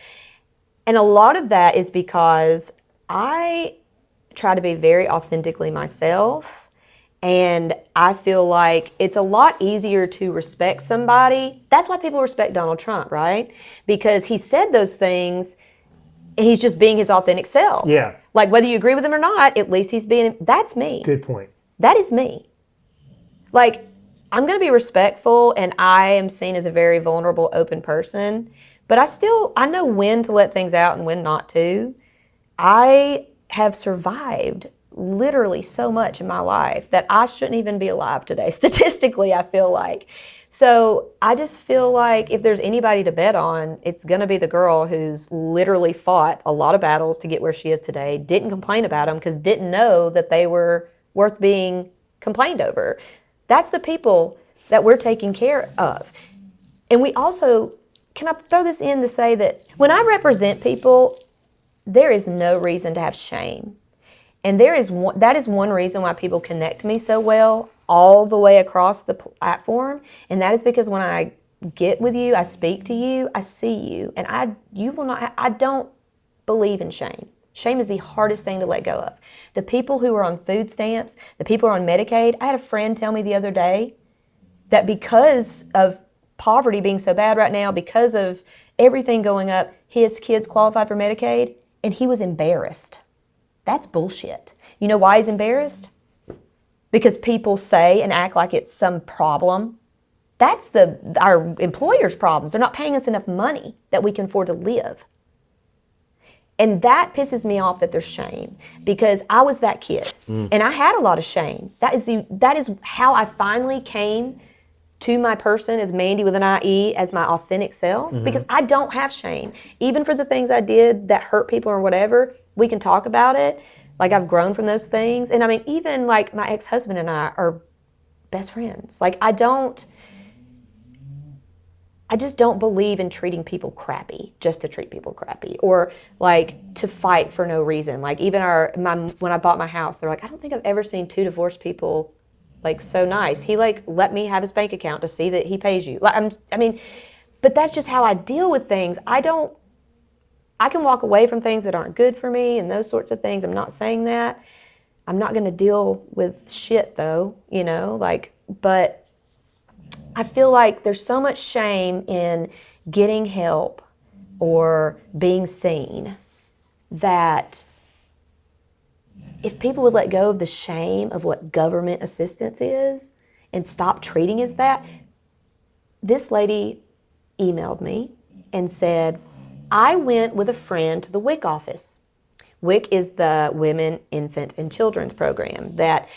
And a lot of that is because I try to be very authentically myself. And I feel like it's a lot easier to respect somebody. That's why people respect Donald Trump, right? Because he said those things and he's just being his authentic self. Yeah. Like whether you agree with him or not, at least that's me. Good point. That is me. Like, I'm going to be respectful, and I am seen as a very vulnerable, open person. But I know when to let things out and when not to. I have survived literally so much in my life that I shouldn't even be alive today. Statistically, I feel like. So I just feel like if there's anybody to bet on, it's going to be the girl who's literally fought a lot of battles to get where she is today, didn't complain about them because didn't know that they were worth being complained over. That's the people that we're taking care of. And we also, can I throw this in to say that when I represent people, there is no reason to have shame. And that is one reason why people connect to me so well all the way across the platform. And that is because when I get with you, I speak to you, I see you. And I don't believe in shame. Shame is the hardest thing to let go of. The people who are on food stamps, the people who are on Medicaid, I had a friend tell me the other day that because of poverty being so bad right now, because of everything going up, his kids qualified for Medicaid, and he was embarrassed. That's bullshit. You know why he's embarrassed? Because people say and act like it's some problem. That's our employers' problems. They're not paying us enough money that we can afford to live. And that pisses me off that there's shame, because I was that kid and I had a lot of shame. That is how I finally came to my person as Mandie with an IE, as my authentic self, because I don't have shame. Even for the things I did that hurt people or whatever, we can talk about it. Like, I've grown from those things. And I mean, even like my ex-husband and I are best friends. Like, I just don't believe in treating people crappy just to treat people crappy, or like to fight for no reason. Like, even when I bought my house, they're like, I don't think I've ever seen two divorced people like so nice. He like let me have his bank account to see that he pays you. Like, but that's just how I deal with things. I can walk away from things that aren't good for me and those sorts of things. I'm not saying that. I'm not going to deal with shit though, but I feel like there's so much shame in getting help or being seen that if people would let go of the shame of what government assistance is and stop treating as that. This lady emailed me and said, I went with a friend to the WIC office. WIC is the Women, Infant, and Children's program that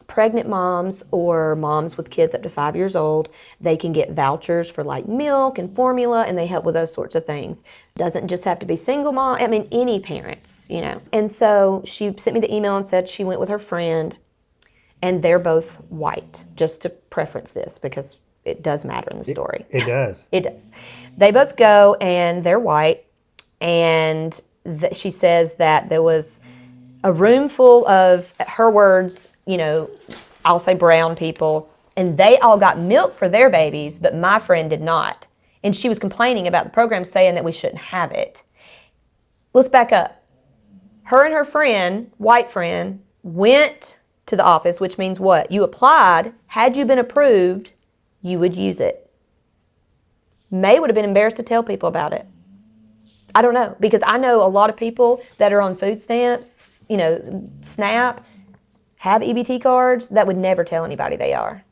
pregnant moms or moms with kids up to 5 years old, they can get vouchers for like milk and formula, and they help with those sorts of things. Doesn't just have to be single mom, any parents, And so she sent me the email and said she went with her friend, and they're both white, just to preference this because it does matter in the story. It does. It does. They both go, and they're white, and she says that there was a room full of, her words, I'll say brown people, and they all got milk for their babies, but my friend did not. And she was complaining about the program, saying that we shouldn't have it. Let's back up. Her and her friend, white friend, went to the office, which means what? You applied. Had you been approved, you would use it. May would have been embarrassed to tell people about it. I don't know, because I know a lot of people that are on food stamps, SNAP, have EBT cards that would never tell anybody they are.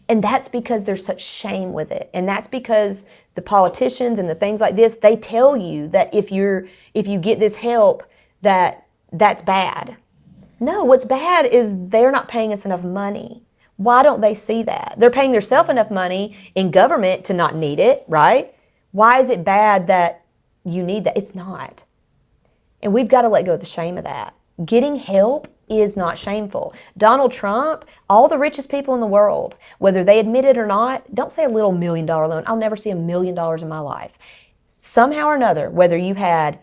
And that's because there's such shame with it. And that's because the politicians and the things like this, they tell you that if you get this help, that's bad. No, what's bad is they're not paying us enough money. Why don't they see that? They're paying themselves enough money in government to not need it, right? Why is it bad that you need that? It's not. And we've got to let go of the shame of that. Getting help is not shameful. Donald Trump, all the richest people in the world, whether they admit it or not, don't say a little $1 million loan. I'll never see $1 million in my life. Somehow or another, whether you had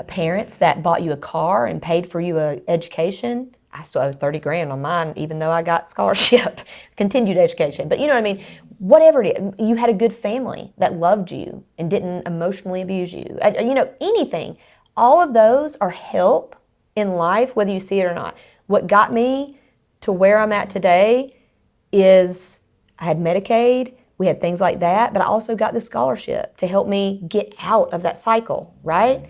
parents that bought you a car and paid for you an education, I still owe $30,000 on mine, even though I got scholarship, continued education. But you know what I mean? Whatever it is, you had a good family that loved you and didn't emotionally abuse you. Anything. All of those are help in life, whether you see it or not. What got me to where I'm at today is I had Medicaid, we had things like that, but I also got the scholarship to help me get out of that cycle, right?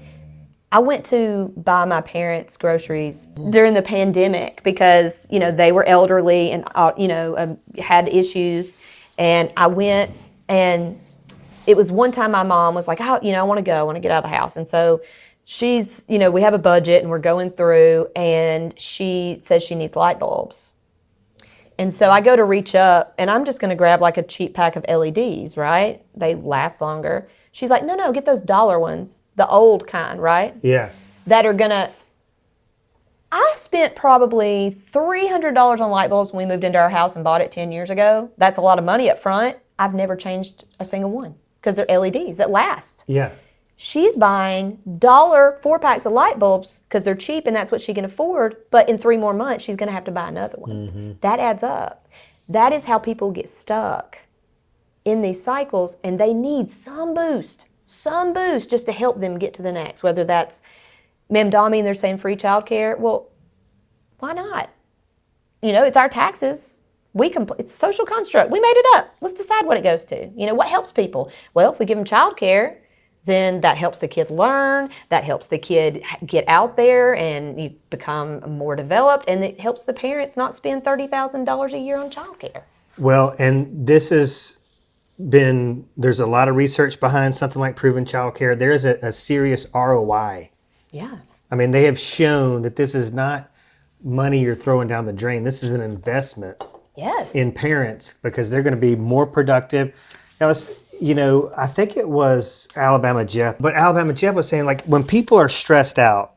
I went to buy my parents groceries during the pandemic because, they were elderly and, had issues. And I went, and it was one time my mom was like, I want to go, I want to get out of the house. And so she's, we have a budget and we're going through, and she says she needs light bulbs. And so I go to reach up, and I'm just going to grab like a cheap pack of LEDs, right? They last longer. She's like, no, get those dollar ones, the old kind, right? Yeah. That are I spent probably $300 on light bulbs when we moved into our house and bought it 10 years ago. That's a lot of money up front. I've never changed a single one because they're LEDs that last. Yeah. She's buying $1 4-packs of light bulbs because they're cheap and that's what she can afford. But in 3 more months, she's going to have to buy another one. Mm-hmm. That adds up. That is how people get stuck in these cycles, and they need some boost just to help them get to the next. Whether that's Mamdami and they're saying free childcare, well, why not? It's our taxes. It's a social construct. We made it up. Let's decide what it goes to. What helps people? Well, if we give them childcare, then that helps the kid learn, that helps the kid get out there and you become more developed, and it helps the parents not spend $30,000 a year on childcare. Well, and there's a lot of research behind something like proven childcare. There is a serious ROI. Yeah. I mean, they have shown that this is not money you're throwing down the drain. This is an investment in parents because they're going to be more productive. Now, I think it was Alabama Jeff, but Alabama Jeff was saying, like, when people are stressed out,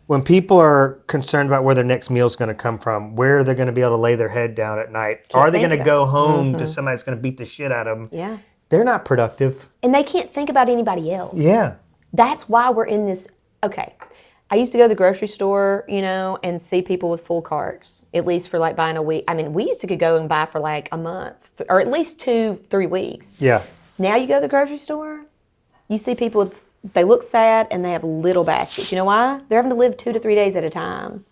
when people are concerned about where their next meal is going to come from, where they're going to be able to lay their head down at night, are they going to go home to somebody that's going to beat the shit out of them? Yeah. They're not productive. And they can't think about anybody else. Yeah. That's why we're in this. Okay. I used to go to the grocery store, and see people with full carts, at least for like buying a week. I mean, we used to could go and buy for like a month or at least 2-3 weeks. Yeah. Now you go to the grocery store, you see people they look sad and they have little baskets. You know why? They're having to live 2 to 3 days at a time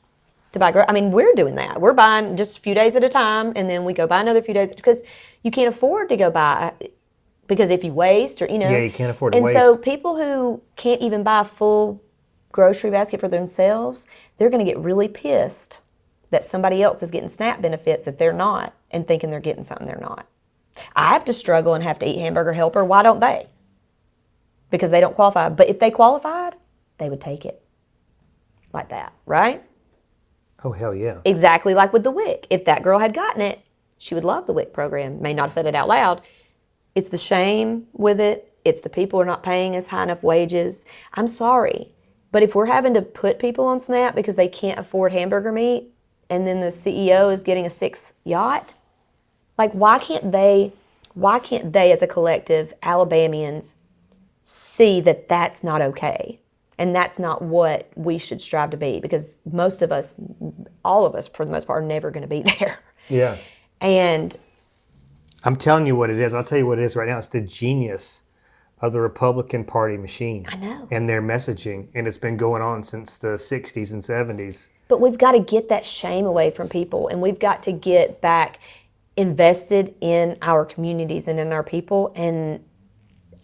to buy. We're doing that. We're buying just a few days at a time, and then we go buy another few days because you can't afford to go buy. Because if you waste, or Yeah, you can't afford to waste. And so people who can't even buy a full grocery basket for themselves, they're going to get really pissed that somebody else is getting SNAP benefits that they're not, and thinking they're getting something they're not. I have to struggle and have to eat hamburger helper. Why don't they? Because they don't qualify. But if they qualified, they would take it. Like that, right? Oh, hell yeah. Exactly like with the WIC. If that girl had gotten it, she would love the WIC program. May not have said it out loud. It's the shame with it. It's the people who are not paying us high enough wages. I'm sorry. But if we're having to put people on SNAP because they can't afford hamburger meat, and then the CEO is getting a 6th yacht, like why can't they as a collective, Alabamians, see that that's not okay? And that's not what we should strive to be, because most of us, all of us for the most part, are never going to be there. Yeah. And I'm telling you what it is. I'll tell you what it is right now. It's the genius of the Republican Party machine. I know. And their messaging. And it's been going on since the 60s and 70s. But we've got to get that shame away from people, and we've got to get back. invested in our communities and in our people. And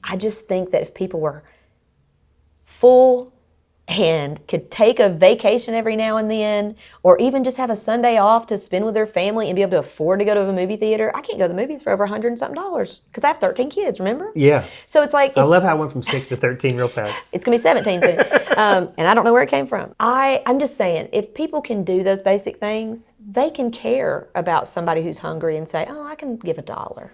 I just think that if people were full and could take a vacation every now and then, or even just have a Sunday off to spend with their family and be able to afford to go to a movie theater. I can't go to the movies for over $100 and something because I have 13 kids, remember? Yeah. So it's like, I love how I went from 6 to 13 real fast. it's going to be 17 soon. And I don't know where it came from. I'm just saying, if people can do those basic things, they can care about somebody who's hungry and say, oh, I can give $1.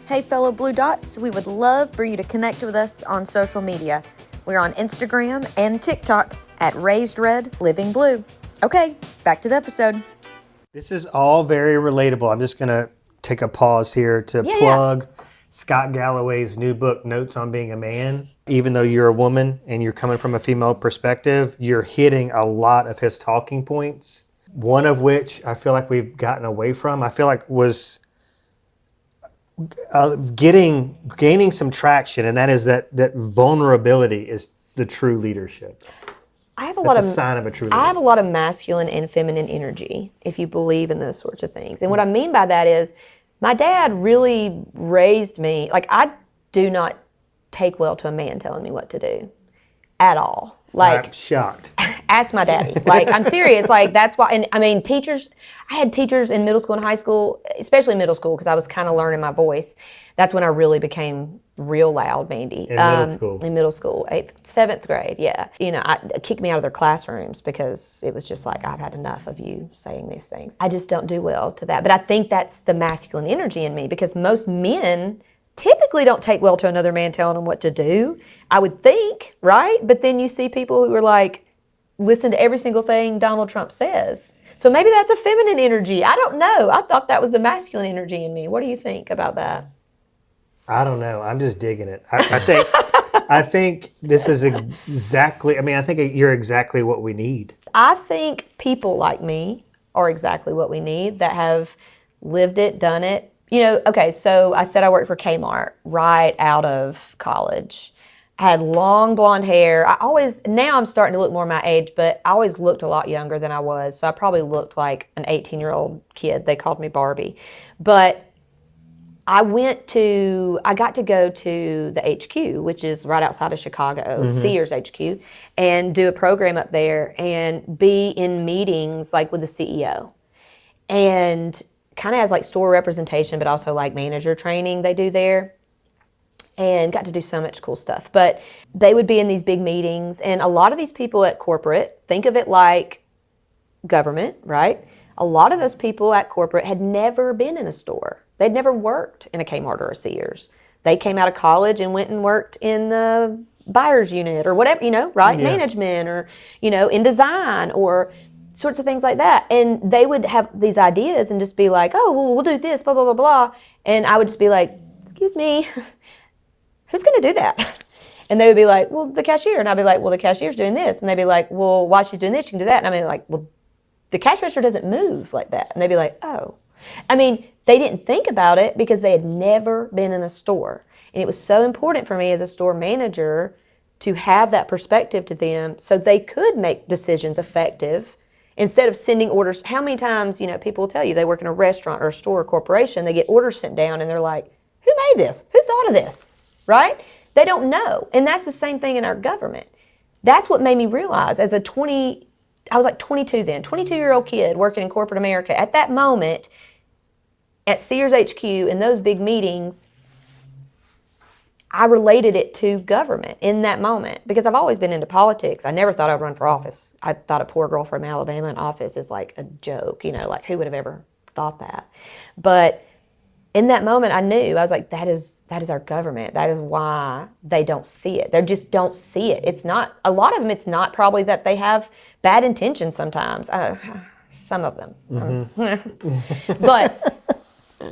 Hey, fellow Blue Dots, we would love for you to connect with us on social media. We're on Instagram and TikTok at Raised Red Living Blue. Okay, back to the episode. This is all very relatable. I'm just going to take a pause here to plug Scott Galloway's new book, Notes on Being a Man. Even though you're a woman and you're coming from a female perspective, you're hitting a lot of his talking points. One of which I feel like we've gotten away from. I feel like was gaining some traction, and that is that vulnerability is the true leadership. That's a sign of a true leader. I have a lot of masculine and feminine energy, if you believe in those sorts of things. And what I mean by that is, my dad really raised me, like, I do not take well to a man telling me what to do at all. Like, I'm shocked. Ask my daddy. Like, I'm serious. Like, that's why. And I mean, teachers, I had teachers in middle school and high school, especially middle school, because I was kind of learning my voice. That's when I really became real loud, Mandie. In middle school. In middle school, 7th grade, yeah. You know, kicked me out of their classrooms because it was just like, I've had enough of you saying these things. I just don't do well to that. But I think that's the masculine energy in me, because most men typically don't take well to another man telling them what to do, I would think, right? But then you see people who are like, listen to every single thing Donald Trump says. So maybe that's a feminine energy. I don't know. I thought that was the masculine energy in me. What do you think about that? I don't know. I'm just digging it. I think this is exactly, I think you're exactly what we need. I think people like me are exactly what we need, that have lived it, done it. You know, okay, so I said I worked for Kmart right out of college. I had long blonde hair. Now I'm starting to look more my age, but I always looked a lot younger than I was. So I probably looked like an 18-year-old kid. They called me Barbie. But I got to go to the HQ, which is right outside of Chicago, Sears HQ, and do a program up there and be in meetings like with the CEO. And kind of has like store representation, but also like manager training they do there. And got to do so much cool stuff. But they would be in these big meetings, and a lot of these people at corporate, think of it like government, right? A lot of those people at corporate had never been in a store. They'd never worked in a Kmart or a Sears. They came out of college and went and worked in the buyer's unit or whatever, right? Yeah. Management, or, in design, or sorts of things like that. And they would have these ideas and just be like, oh, well, we'll do this, blah, blah, blah, blah. And I would just be like, excuse me, who's going to do that? And they would be like, well, the cashier. And I'd be like, well, the cashier's doing this. And they'd be like, well, while she's doing this, she can do that. And I'd be like, well, the cash register doesn't move like that. And they'd be like, oh. They didn't think about it because they had never been in a store. And it was so important for me as a store manager to have that perspective to them so they could make decisions effective instead of sending orders. How many times, people will tell you they work in a restaurant or a store or corporation, they get orders sent down and they're like, who made this? Who thought of this? Right? They don't know. And that's the same thing in our government. That's what made me realize I was like 22 then, 22-year-old kid working in corporate America. At that moment, at Sears HQ, in those big meetings, I related it to government in that moment because I've always been into politics. I never thought I'd run for office. I thought a poor girl from Alabama in office is like a joke, like who would have ever thought that? But in that moment, I knew, I was like, that is our government. That is why they don't see it. They just don't see it. It's not, a lot of them, it's not probably that they have bad intentions sometimes. Some of them. But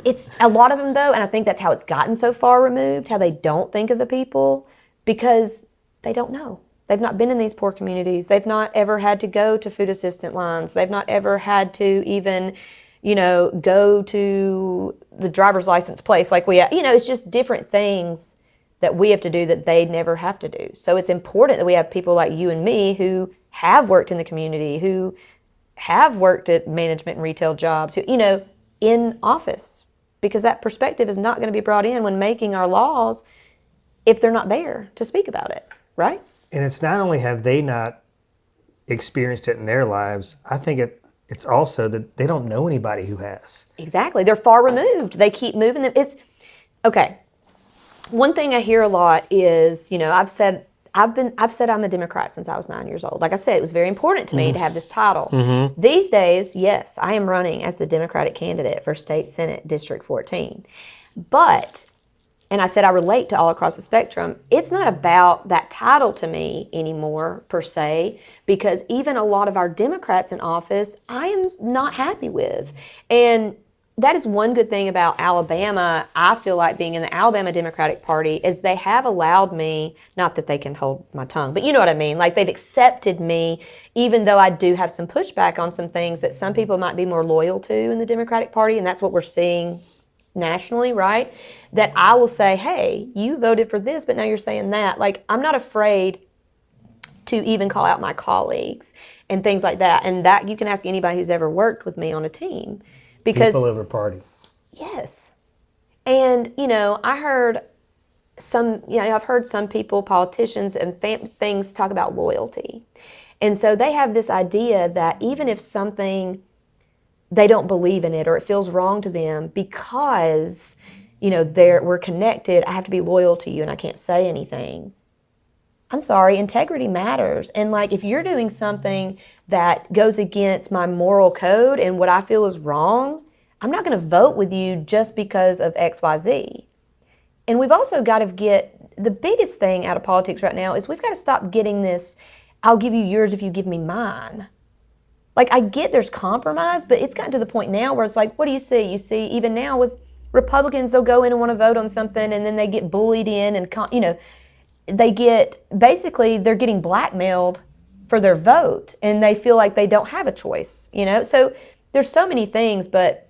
it's a lot of them though, and I think that's how it's gotten so far removed, how they don't think of the people because they don't know. They've not been in these poor communities. They've not ever had to go to food assistant lines. They've not ever had to even, go to the driver's license place like we, it's just different things that we have to do that they never have to do. So it's important that we have people like you and me who have worked in the community, who have worked at management and retail jobs, who, in office, because that perspective is not going to be brought in when making our laws if they're not there to speak about it, right? And it's not only have they not experienced it in their lives, I think it's also that they don't know anybody who has. Exactly. They're far removed. They keep moving them. It's okay. One thing I hear a lot is, I've said I'm a Democrat since I was 9 years old. Like I said, it was very important to me to have this title. These days, yes, I am running as the Democratic candidate for State Senate District 14. But, and I said I relate to all across the spectrum, it's not about that title to me anymore, per se, because even a lot of our Democrats in office, I am not happy with. And that is one good thing about Alabama, I feel like being in the Alabama Democratic Party, is they have allowed me, not that they can hold my tongue, but you know what I mean, like they've accepted me, even though I do have some pushback on some things that some people might be more loyal to in the Democratic Party, and that's what we're seeing nationally, right? That I will say, hey, you voted for this, but now you're saying that. Like, I'm not afraid to even call out my colleagues and things like that. And that you can ask anybody who's ever worked with me on a team. Because people over party. Yes. And, I heard I've heard some people, politicians and things talk about loyalty. And so they have this idea that even if something, they don't believe in it or it feels wrong to them because, we're connected, I have to be loyal to you and I can't say anything. I'm sorry, integrity matters. And like, if you're doing something that goes against my moral code and what I feel is wrong, I'm not going to vote with you just because of X, Y, Z. And we've also got to get, the biggest thing out of politics right now is we've got to stop getting this, I'll give you yours if you give me mine. Like, I get there's compromise, but it's gotten to the point now where it's like, what do you see? You see, even now with Republicans, they'll go in and want to vote on something and then they get bullied in and, they get, basically, they're getting blackmailed for their vote and they feel like they don't have a choice, So there's so many things, but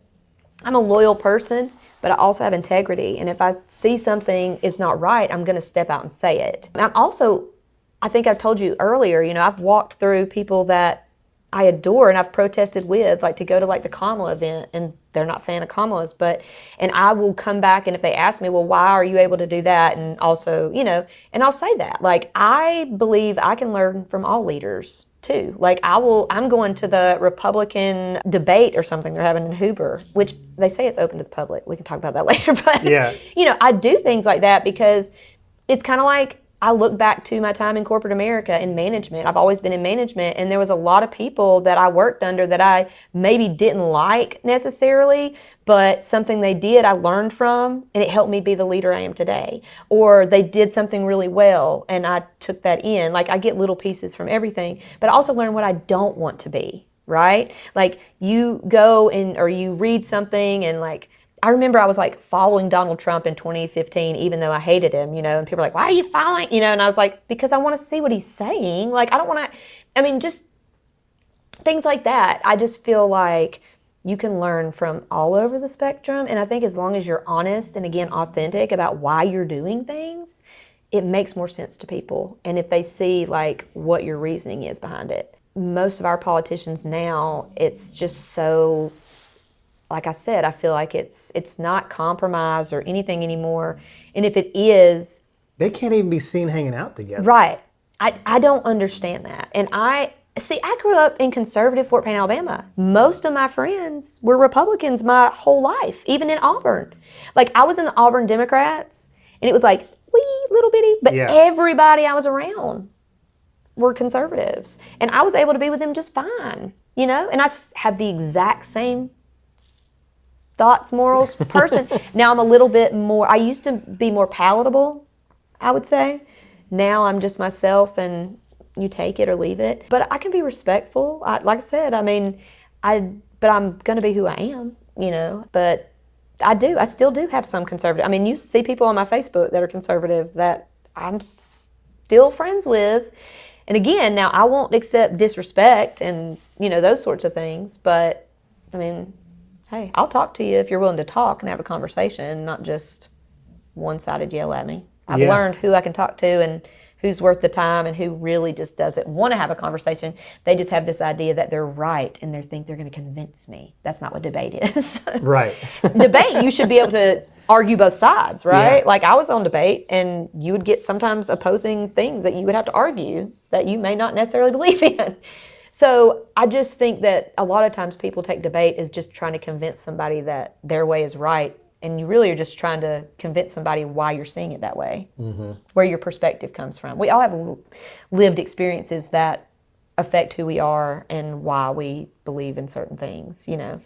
I'm a loyal person, but I also have integrity. And if I see something is not right, I'm going to step out and say it. And I think I told you earlier, I've walked through people that I adore and I've protested with, like to go to like the Kamala event, and they're not a fan of Kamala's, and I will come back and if they ask me, well, why are you able to do that? And also, and I'll say that, like, I believe I can learn from all leaders too. Like I'm going to the Republican debate or something they're having in Hoover, which they say it's open to the public. We can talk about that later, but yeah. I do things like that because it's kind of like, I look back to my time in corporate America in management. I've always been in management, and there was a lot of people that I worked under that I maybe didn't like necessarily, but something they did I learned from, and it helped me be the leader I am today. Or they did something really well, and I took that in. Like, I get little pieces from everything, but I also learn what I don't want to be, right? Like, you go or you read something and like, I remember I was like following Donald Trump in 2015, even though I hated him, and people were like, why are you following? And I was like, because I want to see what he's saying. Like, I don't want to, just things like that. I just feel like you can learn from all over the spectrum. And I think as long as you're honest and, again, authentic about why you're doing things, it makes more sense to people. And if they see like what your reasoning is behind it. Most of our politicians now, it's just so, like I said, I feel like it's not compromise or anything anymore. And if it is, they can't even be seen hanging out together. Right. I don't understand that. And I grew up in conservative Fort Payne, Alabama. Most of my friends were Republicans my whole life, even in Auburn. Like, I was in the Auburn Democrats, and it was like, wee, little bitty. But everybody I was around were conservatives. And I was able to be with them just fine, And I have the exact same thoughts, morals, person. Now I'm a little bit more, I used to be more palatable, I would say. Now I'm just myself and you take it or leave it. But I can be respectful. Like I said, but I'm going to be who I am, But I still do have some conservative. You see people on my Facebook that are conservative that I'm still friends with. And again, now I won't accept disrespect and, those sorts of things. But, hey, I'll talk to you if you're willing to talk and have a conversation, not just one-sided yell at me. I've learned who I can talk to and who's worth the time and who really just doesn't want to have a conversation. They just have this idea that they're right and they think they're going to convince me. That's not what debate is. Right. Debate, you should be able to argue both sides, right? Yeah. Like I was on debate and you would get sometimes opposing things that you would have to argue that you may not necessarily believe in. So I just think that a lot of times people take debate as just trying to convince somebody that their way is right. And you really are just trying to convince somebody why you're seeing it that way, where your perspective comes from. We all have lived experiences that affect who we are and why we believe in certain things, you know.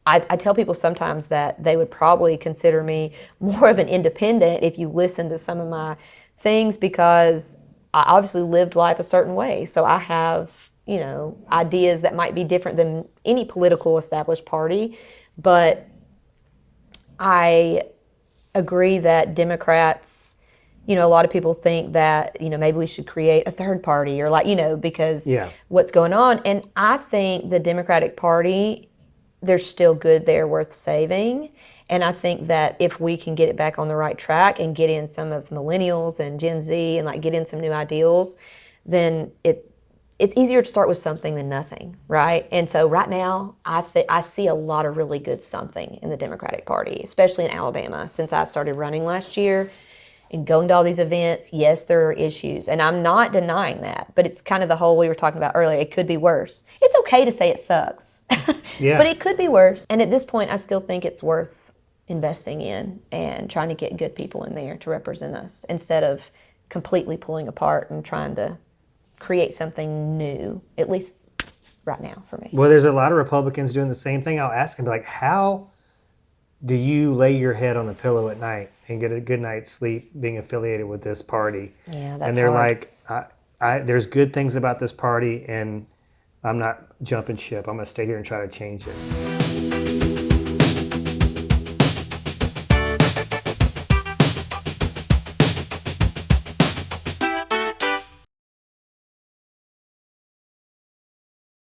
I tell people sometimes that they would probably consider me more of an independent if you listen to some of my things, because I obviously lived life a certain way. So I have, you know, ideas that might be different than any political established party, but I agree that Democrats, you know, a lot of people think that, you know, maybe we should create a third party or like, you know, because what's going on. And I think the Democratic Party, there's still good there worth saving. And I think that if we can get it back on the right track and get in some of millennials and Gen Z and like get in some new ideals, then it's easier to start with something than nothing, right? And so right now, I see a lot of really good something in the Democratic Party, especially in Alabama. Since I started running last year and going to all these events, yes, there are issues. And I'm not denying that, but it's kind of the whole we were talking about earlier. It could be worse. It's okay to say it sucks, but it could be worse. And at this point, I still think it's worth investing in and trying to get good people in there to represent us instead of completely pulling apart and trying to create something new, at least right now for me. Well, there's a lot of Republicans doing the same thing. I'll ask them, like, how do you lay your head on a pillow at night and get a good night's sleep being affiliated with this party? Yeah, that's And they're hard. like, there's good things about this party, and I'm not jumping ship. I'm going to stay here and try to change it.